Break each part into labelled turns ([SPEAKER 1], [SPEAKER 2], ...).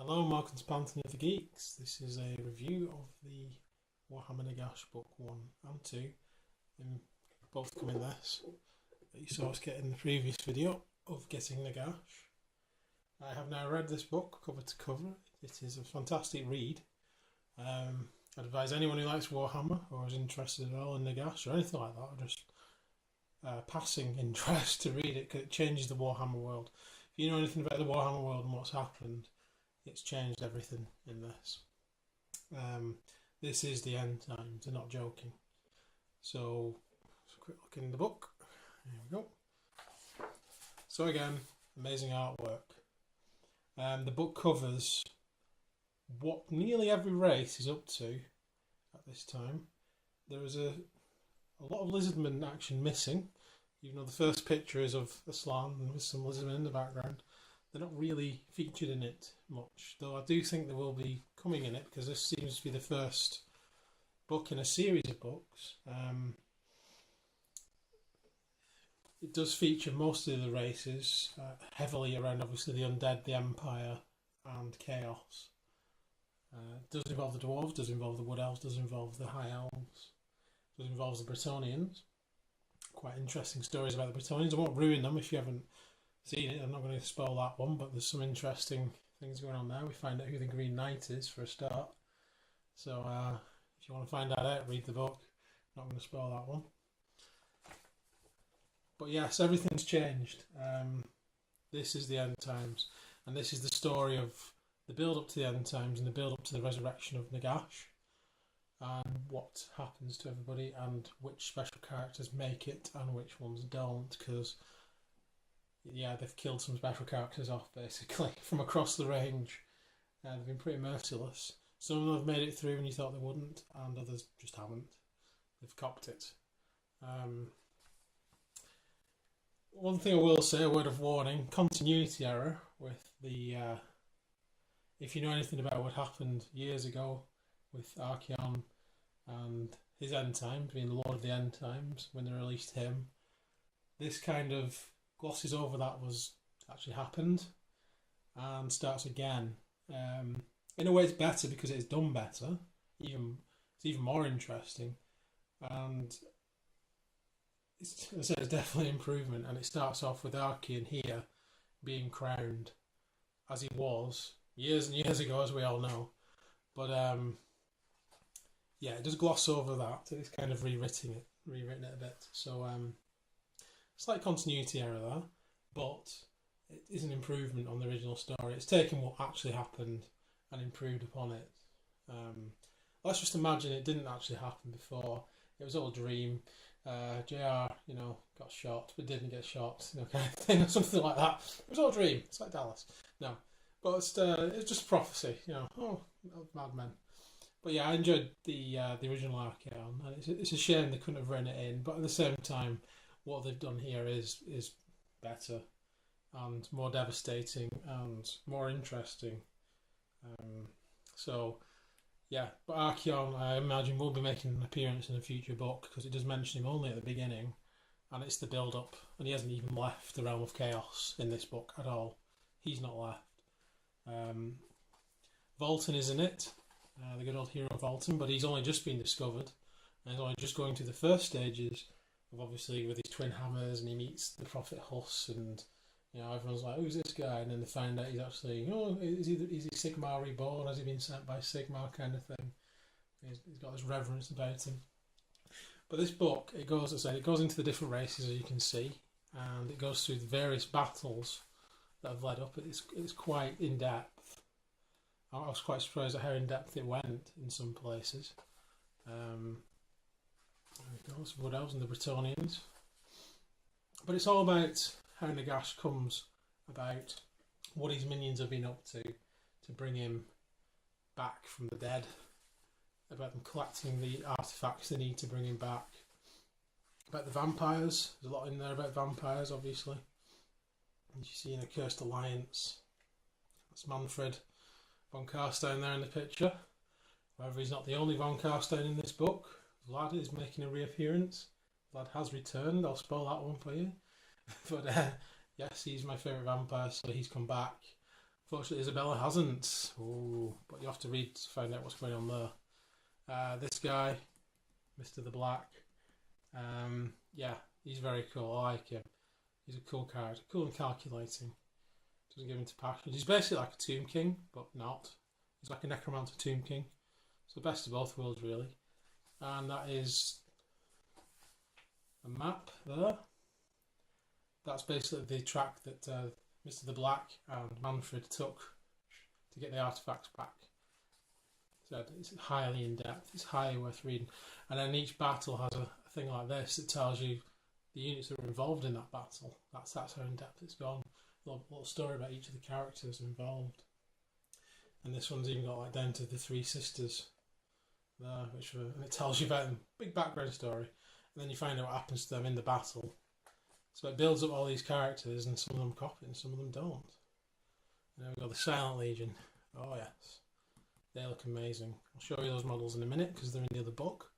[SPEAKER 1] Hello, welcome to Pantheon of the Geeks. This is a review of the Warhammer Nagash book 1 and 2. Both come in this that you saw us get in the previous video of getting Nagash. I have now read this book cover to cover. It is a fantastic read. I'd advise anyone who likes Warhammer or is interested at all in Nagash or anything like that, or just passing interest, to read it, because it changes the Warhammer world. If you know anything about the Warhammer world and what's happened, it's changed everything in this. This is the end times, I'm not joking. So, a quick look in the book. Here we go. So again, amazing artwork. The book covers what nearly every race is up to at this time. There is a lot of lizardman action missing, even though the first picture is of a slan and with some lizardmen in the background. They're not really featured in it much, though I do think they will be coming in it, because this seems to be the first book in a series of books. It does feature most of the races, heavily around obviously the Undead, the Empire and Chaos. It does involve the Dwarves, does involve the Wood Elves, does involve the High Elves, does involve the Bretonnians. Quite interesting stories about the Bretonnians. I won't ruin them if you haven't seen it. I'm not going to spoil that one, but there's some interesting things going on there. We find out who the Green Knight is for a start. So if you want to find that out, read the book. Not going to spoil that one. But yes, everything's changed. This is the end times, and this is the story of the build up to the end times and the build up to the resurrection of Nagash, and what happens to everybody, and which special characters make it and which ones don't, because yeah, they've killed some special characters off basically from across the range. They've been pretty merciless. Some of them have made it through when you thought they wouldn't, and others just haven't. They've copped it. One thing I will say, a word of warning: continuity error with the. If you know anything about what happened years ago with Archaon and his end times, being the Lord of the End Times, when they released him, this kind of glosses over that was actually happened and starts again. In a way, it's better because it's done better. It's even more interesting, and it's definitely an improvement. And it starts off with Archaon here being crowned as he was years and years ago, as we all know. But yeah, it does gloss over that. It's kind of rewritten it a bit. So slight continuity error there, but it is an improvement on the original story. It's taken what actually happened and improved upon it. Let's just imagine it didn't actually happen before. It was all a dream. JR, got shot but didn't get shot, kind of thing, or something like that. It was all a dream. It's like Dallas. No, but it's just prophecy. Madmen. But yeah, I enjoyed the original Archaon, and it's a shame they couldn't have written it in. But at the same time, what they've done here is better and more devastating and more interesting. So yeah, but Archaon, I imagine, will be making an appearance in a future book, because it does mention him only at the beginning, and it's the build up, and he hasn't even left the realm of chaos in this book at all. He's not left. Volton is in it, the good old hero Volton, but he's only just been discovered, and he's only just going through the first stages of, obviously, with his twin hammers, and he meets the Prophet Huss, and everyone's like, who's this guy? And then they find out he's actually, is he Sigmar reborn? Has he been sent by Sigmar, kind of thing? He's got this reverence about him. But this book, it goes into the different races, as you can see, and it goes through the various battles that have led up. It's quite in depth. I was quite surprised at how in depth it went in some places. There we go, some Wood Elves and the Bretonnians. But it's all about how Nagash comes about, what his minions have been up to bring him back from the dead, about them collecting the artifacts they need to bring him back, about the vampires. There's a lot in there about vampires, obviously. And you see in the Cursed Alliance, that's Manfred von Carstein there in the picture. However, he's not the only von Carstein in this book. Vlad is making a reappearance. Vlad has returned. I'll spoil that one for you. But yes, he's my favourite vampire, so he's come back Fortunately, Isabella hasn't. Ooh, but you have to read to find out what's going on there. This guy, Mr. the Black, yeah, he's very cool. I like him. He's a cool character, cool and calculating. Doesn't give him to passions. He's basically like a Tomb King, but not. He's like a necromancer Tomb King. It's the best of both worlds, really. And that is a map there. That's basically the track that Mr. the Black and Manfred took to get the artifacts back. So it's highly in depth. It's highly worth reading. And then each battle has a thing like this that tells you the units that were involved in that battle. That's how in depth it's gone. A little story about each of the characters involved. And this one's even got like down to the three sisters there, and it tells you about them. Big background story. And then you find out what happens to them in the battle. So it builds up all these characters, and some of them copy and some of them don't. And then we've got the Silent Legion. Oh yes, they look amazing. I'll show you those models in a minute because they're in the other book.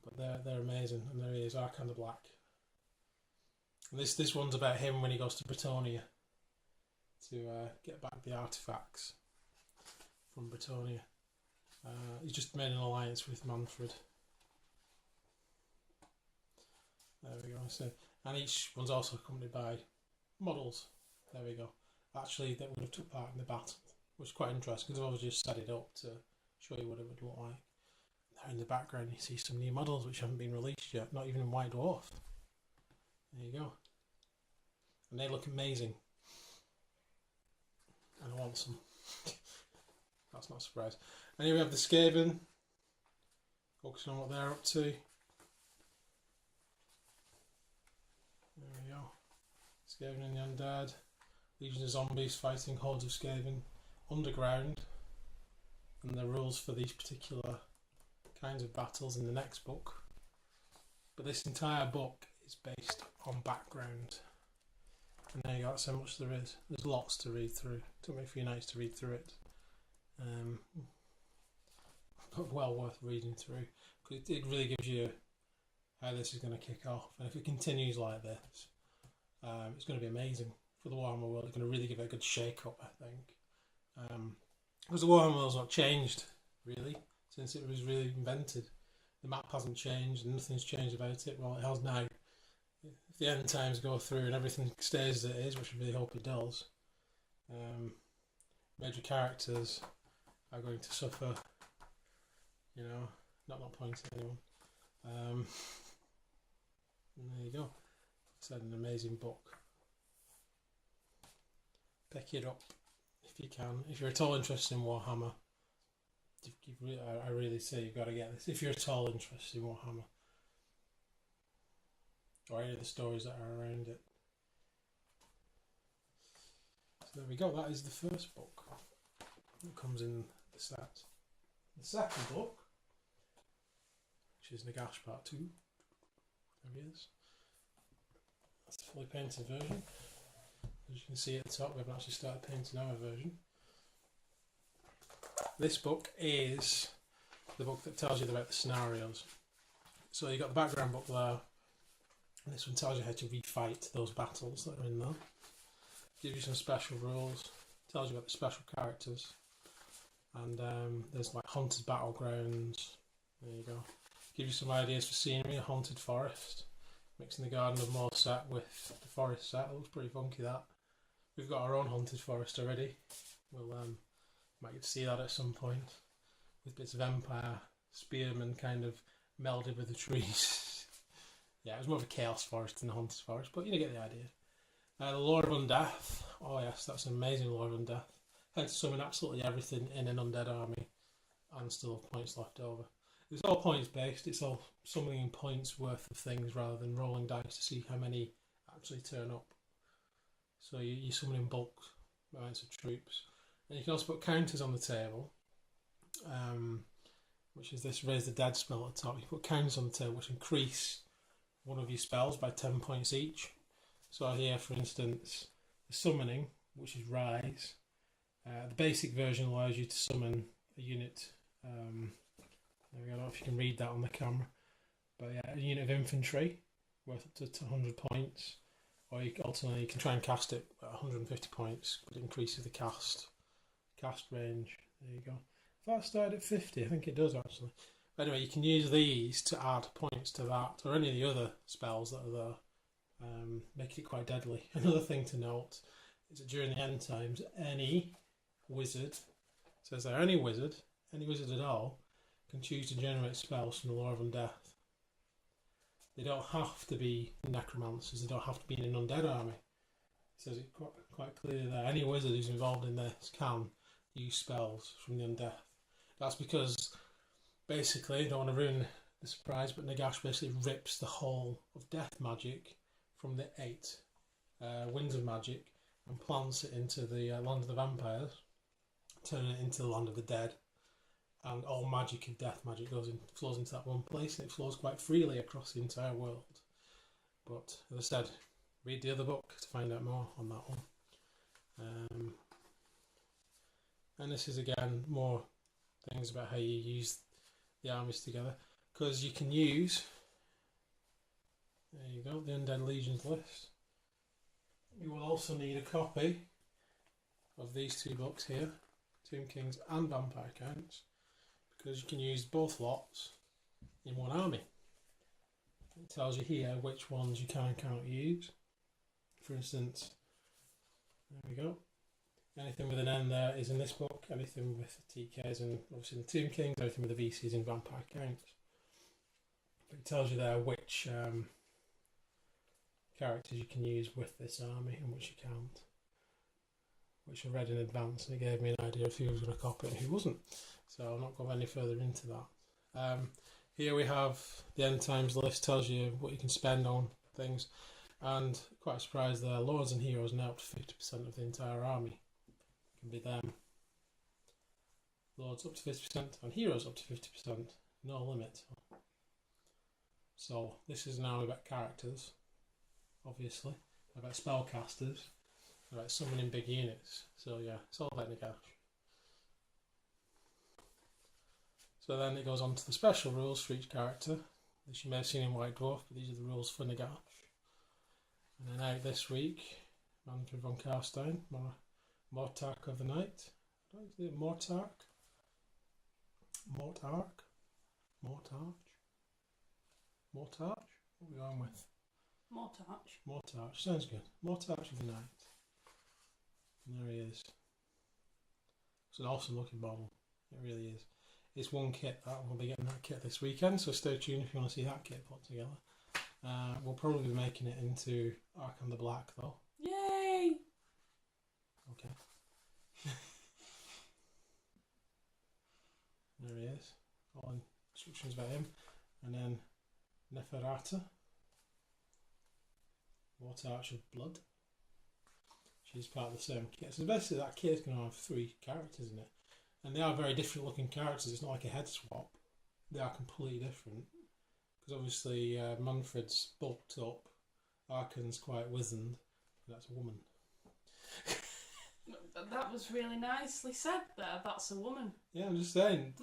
[SPEAKER 1] But they're amazing, and there he is, Archon the Black. And this one's about him when he goes to Bretonnia to get back the artifacts from Bretonnia. He's just made an alliance with Manfred. There we go. So, and each one's also accompanied by models. There we go. Actually, that would have took part in the battle, which is quite interesting because I've always just set it up to show you what it would look like. There in the background, you see some new models which haven't been released yet, not even in White Dwarf. There you go. And they look amazing. And I want some. That's not a surprise. And here we have the Skaven, focusing on what they're up to. There we go. Skaven and the Undead. Legion of Zombies fighting hordes of Skaven underground. And the rules for these particular kinds of battles in the next book. But this entire book is based on background. And there you go, that's how much there is. There's lots to read through. It took me a few nights to read through it. But well worth reading through. Because it really gives you how this is going to kick off. And if it continues like this, it's going to be amazing for the Warhammer world. It's going to really give it a good shake-up, I think. Because the Warhammer world's not changed, really, since it was really invented. The map hasn't changed, and nothing's changed about it. Well, it has now. If the end times go through and everything stays as it is, which I really hope it does, major characters are going to suffer, you know, not pointing at anyone. And there you go. It's an amazing book. Pick it up if you can. If you're at all interested in Warhammer, I really say you've got to get this. If you're at all interested in Warhammer, or any of the stories that are around it. So there we go, that is the first book that comes in the set. The second book, which is Nagash Part 2, there he is. That's the fully painted version. As you can see at the top, we haven't actually started painting our version. This book is the book that tells you about the scenarios. So you've got the background book there. And this one tells you how to refight those battles that are in there. Gives you some special rules. Tells you about the special characters. And there's like haunted battlegrounds. There you go. Gives you some ideas for scenery. A haunted forest. Mixing the Garden of Morset with the forest set. It looks pretty funky, that. We've got our own haunted forest already. We'll might get to see that at some point. With bits of Empire, spearmen kind of melded with the trees. Yeah, it was more of a chaos forest than a haunted forest, but you get the idea. The Lord of Undeath. Oh yes, that's an amazing Lord of Undeath. How to summon absolutely everything in an undead army and still have points left over. It's all points based, it's all summoning points worth of things rather than rolling dice to see how many actually turn up. So you summon in bulk amounts of troops. And you can also put counters on the table, which is this Raise the Dead spell at the top. You put counters on the table which increase one of your spells by 10 points each. So here, for instance, the summoning, which is Rise. The basic version allows you to summon a unit. There we go. I don't know if you can read that on the camera, but yeah, a unit of infantry worth up to 100 points. Or alternately, you can try and cast it at 150 points, but it increases the cast cast range. There you go. If that started at 50, I think it does actually. But anyway, you can use these to add points to that, or any of the other spells that are there, making it quite deadly. Another thing to note is that during the end times, any wizard, says there, any wizard at all, can choose to generate spells from the Lore of Undeath. They don't have to be necromancers, they don't have to be in an undead army. It says it quite clearly there. Any wizard who's involved in this can use spells from the undeath. That's because, basically, I don't want to ruin the surprise, but Nagash basically rips the whole of death magic from the 8 winds of magic and plants it into the land of the vampires, turning it into the land of the dead. And all magic of death magic flows into that one place, and it flows quite freely across the entire world. But as I said, read the other book to find out more on that one. And this is again more things about how you use the armies together, because you can use, there you go, the Undead Legions list. You will also need a copy of these 2 books here, Tomb Kings and Vampire Counts, because you can use both lots in one army. It tells you here which ones you can and can't use. For instance, there we go. Anything with an N there is in this book. Anything with TKs and obviously in the Tomb Kings. Anything with the VCs in Vampire Counts. But it tells you there which characters you can use with this army and which you can't. Which I read in advance, and it gave me an idea of who was going to copy it and who wasn't. So I'll not go any further into that. Here we have the End Times list, tells you what you can spend on things. And quite surprised there, Lords and Heroes now up to 50% of the entire army can be them. Lords up to 50% and Heroes up to 50%, no limit. So this is now about characters, obviously, about spellcasters, about summoning big units. So yeah, it's all about Nagash. So then it goes on to the special rules for each character, which you may have seen in White Dwarf, but these are the rules for Nagash. And then out this week, Manfred von Karstein, Mortarch of the Night. Is it Mortarch? Mortarch? Mortarch? Mortarch? What are we going with?
[SPEAKER 2] Mortarch.
[SPEAKER 1] Mortarch, sounds good. Mortarch of the Night. And there he is. It's an awesome looking model. It really is. It's one kit that we'll be getting that kit this weekend, so stay tuned if you want to see that kit put together. We'll probably be making it into Arkham the Black though.
[SPEAKER 2] Yay!
[SPEAKER 1] Okay. There he is. All instructions about him. And then Neferata, Mortarch of Blood. She's part of the same kit. So basically that kit's going to have 3 characters in it. And they are very different looking characters. It's not like a head swap. They are completely different. Because obviously Manfred's bulked up, Arkan's quite wizened, but that's a woman.
[SPEAKER 2] That was really nicely said there. That's a woman.
[SPEAKER 1] Yeah, I'm just saying,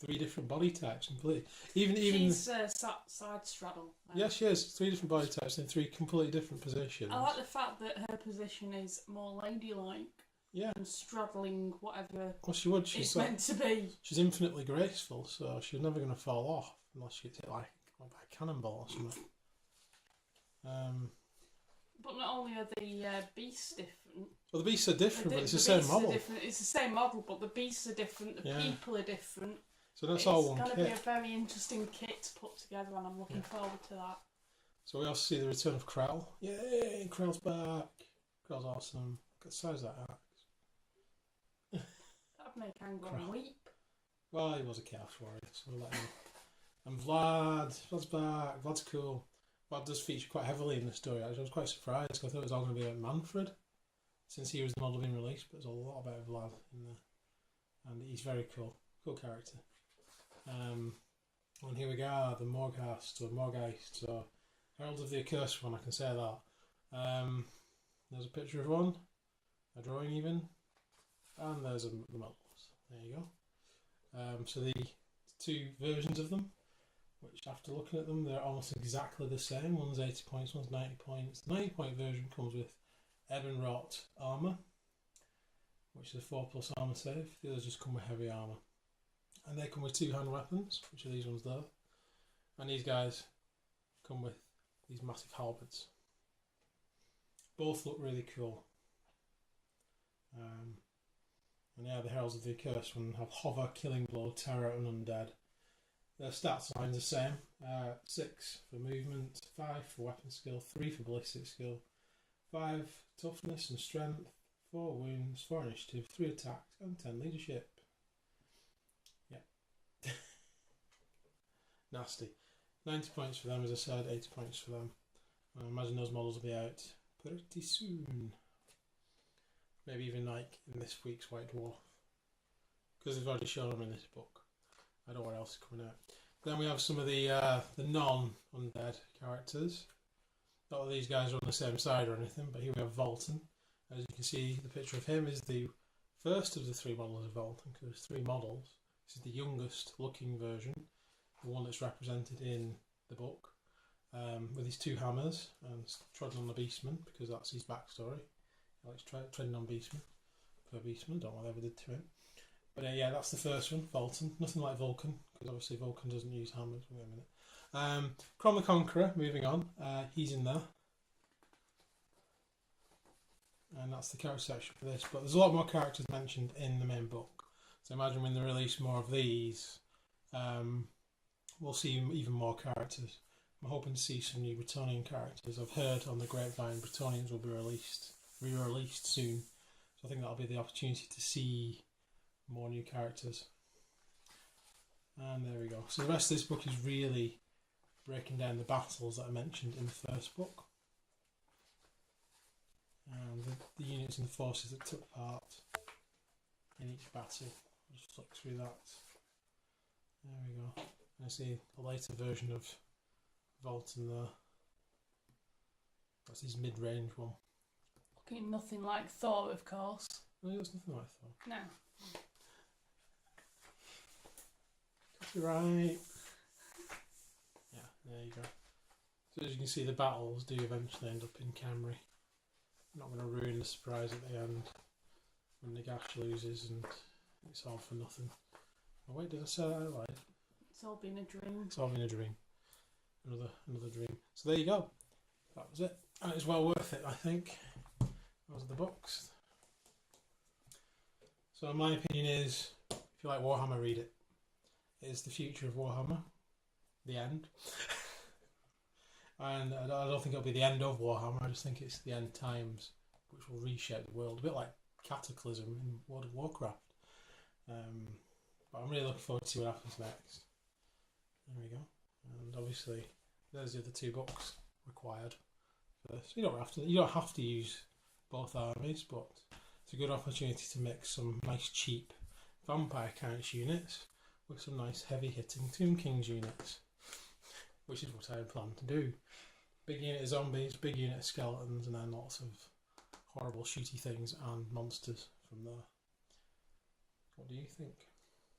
[SPEAKER 1] 3 different body types completely. Even
[SPEAKER 2] She's side straddle.
[SPEAKER 1] Yeah, she is. 3 different body types in 3 completely different positions.
[SPEAKER 2] I like the fact that her position is more ladylike.
[SPEAKER 1] Yeah.
[SPEAKER 2] And straddling whatever
[SPEAKER 1] She's
[SPEAKER 2] meant to be.
[SPEAKER 1] She's infinitely graceful, so she's never going to fall off unless she gets hit like by a cannonball or something.
[SPEAKER 2] But not only are the beasts different.
[SPEAKER 1] Well, the beasts are different, but it's the same model.
[SPEAKER 2] It's the same model, but the beasts are different. The people are different.
[SPEAKER 1] So that's all one kit.
[SPEAKER 2] It's going to be a very interesting kit to put together, and I'm looking forward to that.
[SPEAKER 1] So we also see the return of Krell. Yay! Krell's back. Krell's awesome. Look at the size of that axe.
[SPEAKER 2] That'd make Angron weep.
[SPEAKER 1] Well, he was a chaos warrior, so we'll let him. And Vlad's back. Vlad's cool. Vlad does feature quite heavily in the story. Actually, I was quite surprised because I thought it was all going to be about Manfred, since he was the model being released. But there's a lot about Vlad in there, and he's very cool character. And here we go, the Morghast or Morgeist or Herald of the Accursed one. I can say that. There's a picture of one, a drawing even, and there's the models. There you go. So the 2 versions of them, which after looking at them, they're almost exactly the same. One's 80 points, one's 90 points. The 90 point version comes with Ebon Wrought armour, which is a 4+ armour save. The others just come with heavy armour. And they come with 2-hand weapons, which are these ones there. And these guys come with these massive halberds. Both look really cool. And yeah, the Heralds of the Accursed one have Hover, Killing Blow, Terror and Undead. Their stats line the same. 6 for movement, 5 for weapon skill, 3 for ballistic skill, 5 toughness and strength, 4 wounds, 4 initiative, 3 attacks and 10 leadership. Yeah. Nasty. 90 points for them, as I said, 80 points for them. I imagine those models will be out pretty soon. Maybe even like in this week's White Dwarf. Because they've already shown them in this book. I don't know what else is coming out. Then we have some of the non-undead characters. Not that these guys are on the same side or anything, but here we have Volton. As you can see, the picture of him is the first of the 3 models of Volton, because there's 3 models. This is the youngest looking version, the one that's represented in the book, with his 2 hammers and treading on the Beastman, because that's his backstory. He likes treading on Beastman. Per Beastman, don't know what they ever did to him. But yeah, that's the first one, Volton. Nothing like Vulcan, because obviously Vulcan doesn't use hammers. Wait a minute. Crom the Conqueror, moving on. He's in there. And that's the character section for this. But there's a lot more characters mentioned in the main book. So imagine when they release more of these, we'll see even more characters. I'm hoping to see some new Bretonnian characters. I've heard on the grapevine Bretonnians will be re-released soon. So I think that'll be the opportunity to see more new characters. And there we go. So the rest of this book is really breaking down the battles that I mentioned in the first book. And the units and the forces that took part in each battle. I'll just flick through that. There we go. And I see a later version of Volton there. That's his mid-range one.
[SPEAKER 2] Looking nothing like Thor, of course.
[SPEAKER 1] No, it's nothing like Thor.
[SPEAKER 2] No.
[SPEAKER 1] Copyright. Yeah, there you go. So as you can see, the battles do eventually end up in Camry. I'm not going to ruin the surprise at the end when Nagash loses and it's all for nothing. Oh wait, did I say that out loud?
[SPEAKER 2] It's all been a dream.
[SPEAKER 1] It's all been a dream. Another dream. So there you go. That was it. And it's well worth it, I think. Those are the books. So my opinion is, if you like Warhammer, read it. It is the future of Warhammer. The end. And I don't think it'll be the end of Warhammer, I just think it's the end times, which will reshape the world. A bit like Cataclysm in World of Warcraft. But I'm really looking forward to see what happens next. There we go. And obviously, there's the other 2 books required for this. You don't have to use both armies, but it's a good opportunity to mix some nice cheap Vampire Counts units with some nice heavy hitting Tomb Kings units, which is what I plan to do. Big unit of zombies, big unit of skeletons, and then lots of horrible shooty things and monsters from there. What do you think?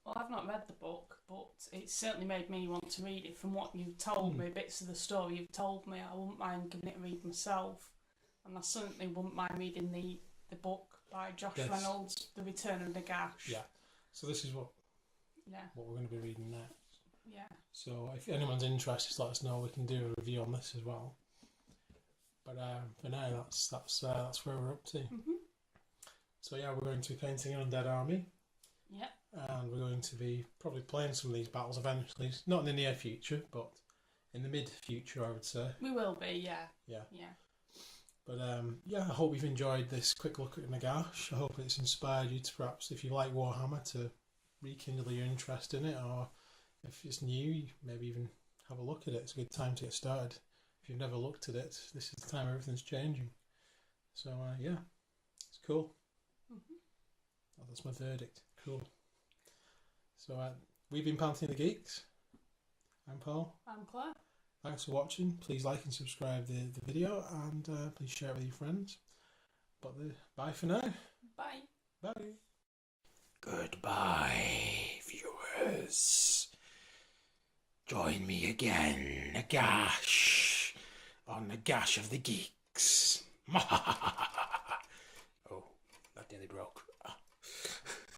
[SPEAKER 2] Well, I've not read the book, but it certainly made me want to read it. From what you've told me, bits of the story you've told me, I wouldn't mind giving it a read myself. And I certainly wouldn't mind reading the book by Josh Reynolds, The Return of Nagash.
[SPEAKER 1] Yeah. So this is what we're going to be reading next.
[SPEAKER 2] Yeah.
[SPEAKER 1] So if anyone's interested, let us know. We can do a review on this as well. But for now, that's where we're up to.
[SPEAKER 2] Mm-hmm.
[SPEAKER 1] So yeah, we're going to be painting an undead army.
[SPEAKER 2] Yeah.
[SPEAKER 1] And we're going to be probably playing some of these battles eventually. Not in the near future, but in the mid future, I would say.
[SPEAKER 2] We will be, yeah.
[SPEAKER 1] Yeah.
[SPEAKER 2] Yeah.
[SPEAKER 1] But yeah, I hope you've enjoyed this quick look at Nagash. I hope it's inspired you to perhaps, if you like Warhammer, to rekindle your interest in it, or if it's new, maybe even have a look at it. It's a good time to get started. If you've never looked at it, this is the time everything's changing. So yeah, it's cool. Mm-hmm. That's my verdict. Cool. So we've been Pantheon the Geeks. I'm Paul.
[SPEAKER 2] I'm Claire.
[SPEAKER 1] Thanks for watching. Please like and subscribe the video, and please share it with your friends. But bye for now.
[SPEAKER 2] Bye.
[SPEAKER 1] Bye. Goodbye, viewers. Join me again, Nagash, on Nagash of the Geeks. Oh, that nearly broke.